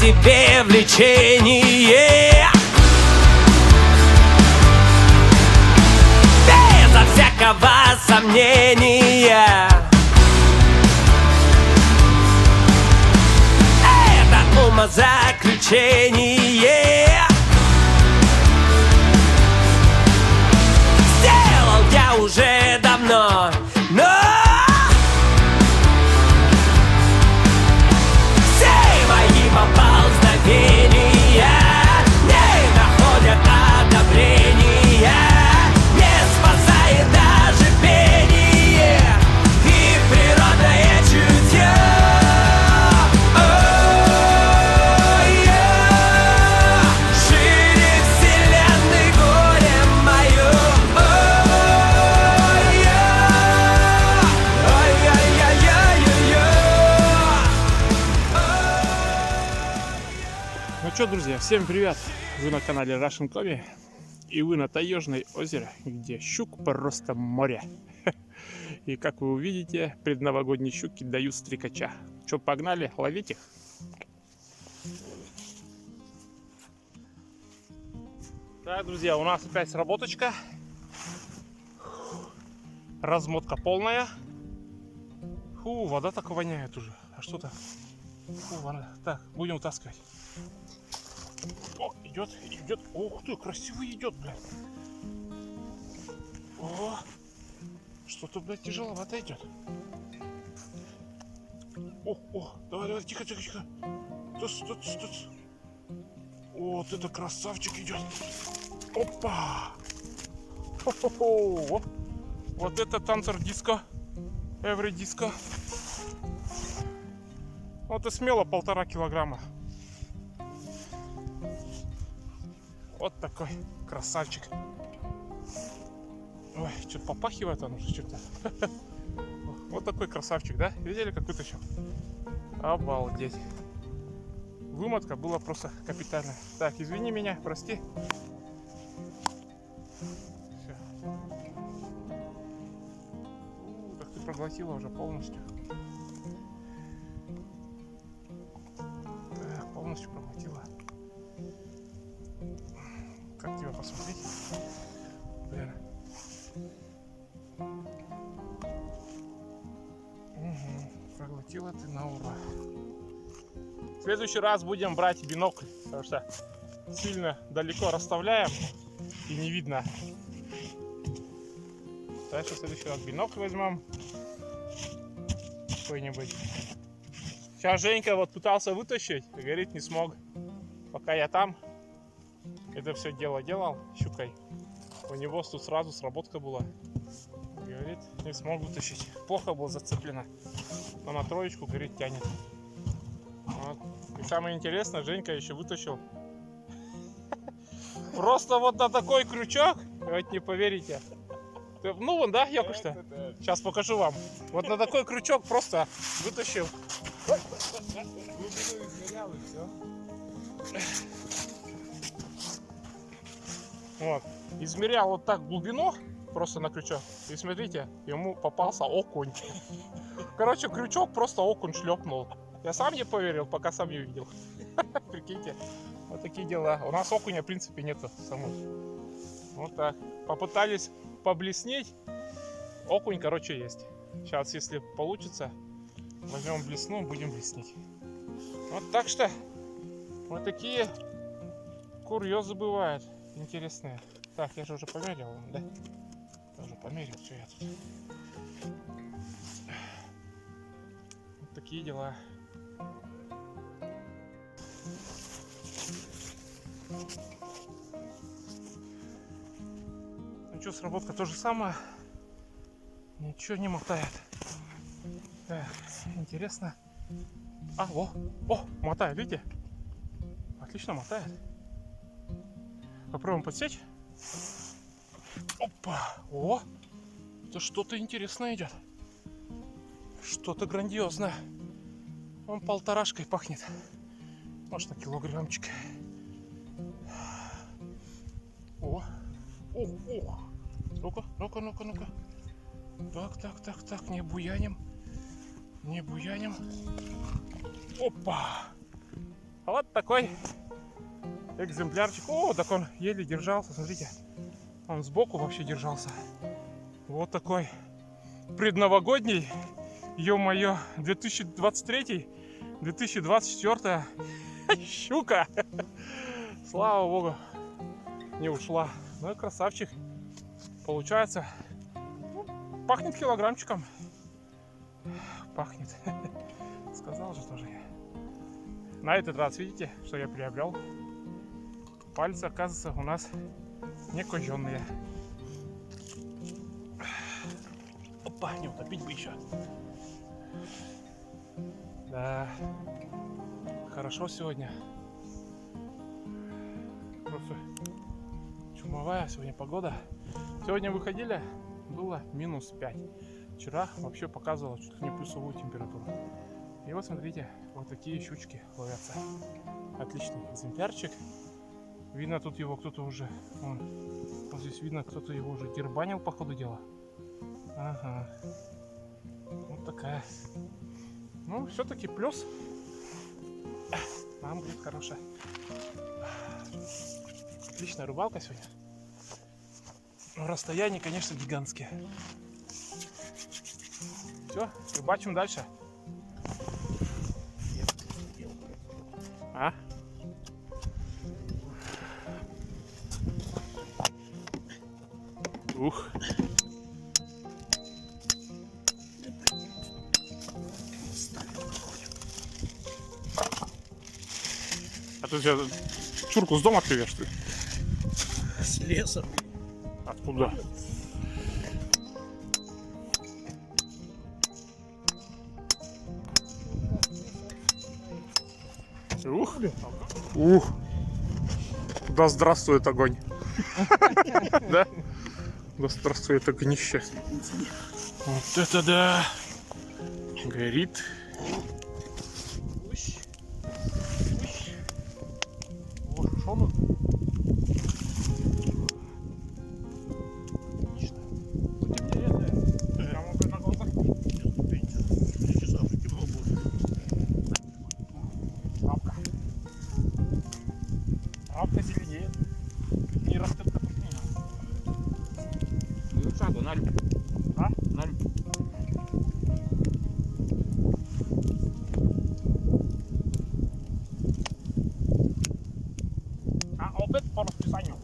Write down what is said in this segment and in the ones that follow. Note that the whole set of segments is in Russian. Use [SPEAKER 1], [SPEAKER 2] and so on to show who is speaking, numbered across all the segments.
[SPEAKER 1] тебе влечение. Безо всякого сомнения. Это умозаключение сделал я уже давно, но все мои поползновения не находят одобрения. Не спасает даже пение и природное чутье. Шире вселенной горе мое.
[SPEAKER 2] Ну что, друзья, всем привет! Вы на канале Russian Kobe, и вы на Таежное озеро, где щук просто море. И как вы увидите, предновогодние щуки дают стрекача. Что, погнали, ловить их? Так, друзья, у нас опять сработочка. Размотка полная. Фу, вода так воняет уже. А что-то? Фу, вода. Так, будем вытаскивать. О, идет. Ух ты, красиво идет, блядь. О, что-то, блядь, тяжеловато идет. О, давай, тихо. Тс. Вот это красавчик идет. Опа! Хо-хо-хо. Вот это танцор диско. Эври диско. Вот и смело 1,5 килограмма. Вот такой красавчик. Ой, что-то попахивает он уже что-то. Вот такой красавчик, да? Видели, как вытащил? Обалдеть. Вымотка была просто капитальная. Так, извини меня, прости. Все. Так ты проглотила уже полностью. Так, полностью проглотила. Как тебя посмотреть? Блин. Угу. Проглотила ты на ура. В следующий раз будем брать бинокль, потому что сильно далеко расставляем и не видно. Так что в следующий раз бинокль возьмем. Какой-нибудь. Сейчас Женька вот пытался вытащить, говорит, не смог. Пока я там это все дело делал щукой. У него тут сразу сработка была. Говорит, не смог вытащить. Плохо было зацеплено. Но на троечку, говорит, тянет. Вот. И самое интересное, Женька еще вытащил. Просто вот на такой крючок, вы не поверите. Ну вон, да, Якушта? Сейчас покажу вам. Вот на такой крючок просто вытащил. Вот. Измерял вот так глубину, просто на крючок. И смотрите, ему попался окунь. Короче, крючок просто окунь шлепнул. Я сам не поверил, пока сам не увидел. Прикиньте, вот такие дела. У нас окуня, в принципе, нету самой. Вот так. Попытались поблеснить. Окунь, короче, есть. Сейчас, если получится, возьмем блесну, будем блеснить. Вот так что, вот такие курьезы бывают. Интересные. Так, я же уже померил, да? Я уже померил, все я тут. Вот такие дела. Ну что, сработка то же самое. Ничего не мотает. Так, интересно. А, о, мотает, видите? Отлично мотает. Попробуем подсечь. Опа! О! Это что-то интересное идет. Что-то грандиозное. Он 1,5 пахнет. Может, на килограммчик. О! Ох! Ну-ка. Так, не буяним. Опа! Вот такой экземплярчик. О, так он еле держался, смотрите. Он сбоку вообще держался. Вот такой предновогодний, ё-моё, 2023-2024 щука. Слава богу, не ушла. Ну и красавчик. Получается, ну, пахнет килограммчиком. Пахнет. Сказал же тоже я. На этот раз, видите, что я приобрел? Пальцы, оказывается, у нас не кожённые. Опа, не утопить бы еще. Да, хорошо сегодня. Просто чумовая сегодня погода. Сегодня выходили, было -5. Вчера вообще показывало чуть ли не плюсовую температуру. И вот смотрите, вот такие щучки ловятся. Отличный экземплярчик. Видно, тут его кто-то уже... вот здесь видно, кто-то его уже дербанил по ходу дела. Ага. Вот такая. Ну, все-таки плюс. Нам будет хорошая. Отличная рыбалка сегодня. Но расстояния, конечно, гигантские. Все, рыбачим дальше. А? Ух. А ты сейчас чурку с дома привез, что ли?
[SPEAKER 3] С леса.
[SPEAKER 2] Откуда? Ух! Ух! Да здравствует огонь! Да? Да здравствует огнище! Вот это да! Горит! Травка зеленеет. Не растет, как не надо.
[SPEAKER 3] Ну, шагу, на люб.
[SPEAKER 2] А?
[SPEAKER 3] На люб.
[SPEAKER 2] А вот это по расписанию.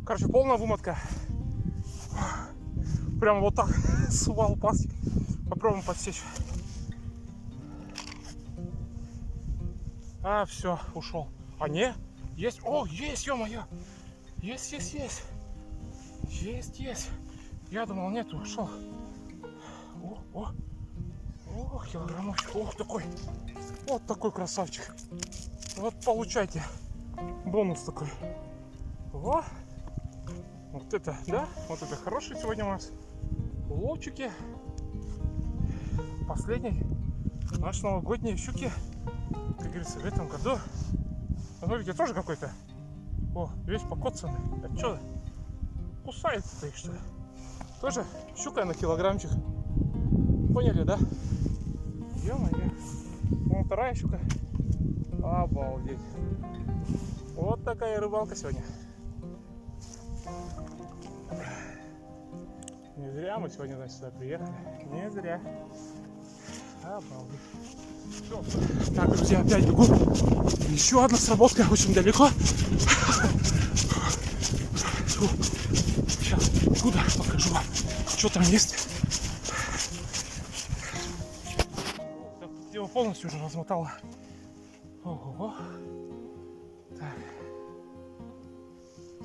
[SPEAKER 2] Короче, полная вымотка. Прямо вот так сувал пластик. Попробуем подсечь. А, все, ушел. А не? Есть. О, есть, ё-моё. Есть. Есть. Я думал, нет, ушел. О, килограммовчик. Ох, такой. Вот такой красавчик. Вот получайте. Бонус такой. Во. Вот это, да? Вот это хороший сегодня у нас уловчики. Последний наш новогодние щуки, как говорится, в этом году. Смотрите, тоже какой-то. О, весь покоцанный. А что? Кусается-то их, что ли? Тоже щука на килограммчик. Поняли, да? Ё-моё. Вон вторая щука. Обалдеть. Вот такая рыбалка сегодня. Не зря мы сегодня, значит, сюда приехали. Не зря. Обалдеть. Всё. Так, друзья, опять бегу. Еще одна сработка очень далеко. Сейчас куда покажу вам, что там есть. Так, его полностью уже размотало. Ого. Так.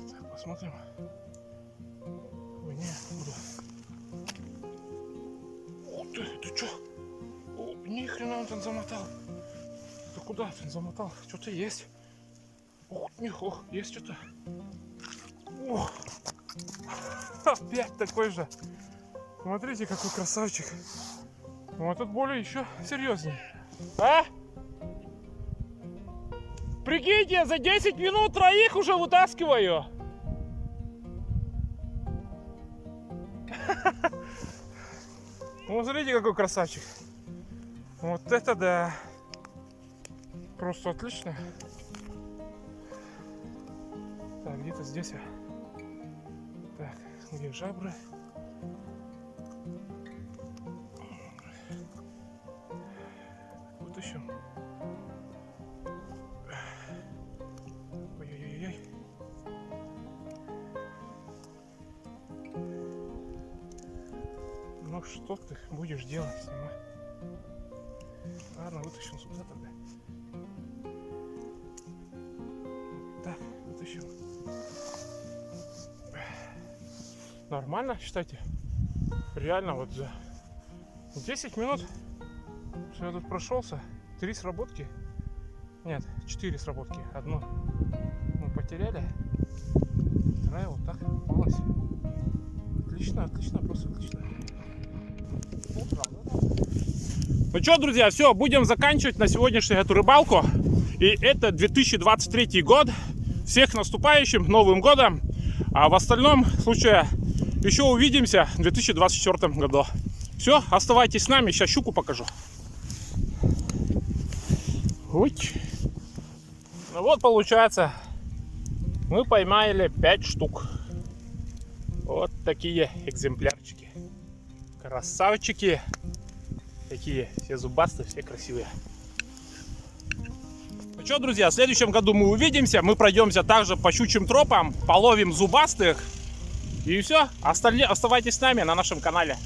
[SPEAKER 2] Так, посмотрим. Ой, не, буду. Ух ты чё? О, ни хрена он там замотал. Ты куда ты замотал? Что-то есть. Ух, есть что-то. Ох. Опять такой же. Смотрите, какой красавчик. Ну, этот более еще серьезнее. А? Прикиньте, за 10 минут троих уже вытаскиваю. Ну, смотрите, какой красавчик. Вот это да. Просто отлично. Так, где-то здесь. Так, где жабры? Вот еще. Ой-ой-ой. Ну что ты будешь делать с ним? Ладно, вытащим сюда тогда. Так, вытащим. Нормально, считайте. Реально вот за 10 минут что я тут прошелся. 3 сработки. Нет, 4 сработки. Одну мы потеряли. Вторая вот так попалась. Отлично, отлично, просто отлично. Ну что, друзья, все, будем заканчивать на сегодняшнюю эту рыбалку. И это 2023 год. Всех наступающим Новым годом. А в остальном случае еще увидимся в 2024 году. Все, оставайтесь с нами, сейчас щуку покажу. Ой. Ну вот получается, мы поймали 5 штук. Вот такие экземплярчики. Красавчики. Такие все зубастые, все красивые. Ну что, друзья, в следующем году мы увидимся. Мы пройдемся также по щучьим тропам, половим зубастых. И все, оставайтесь с нами на нашем канале.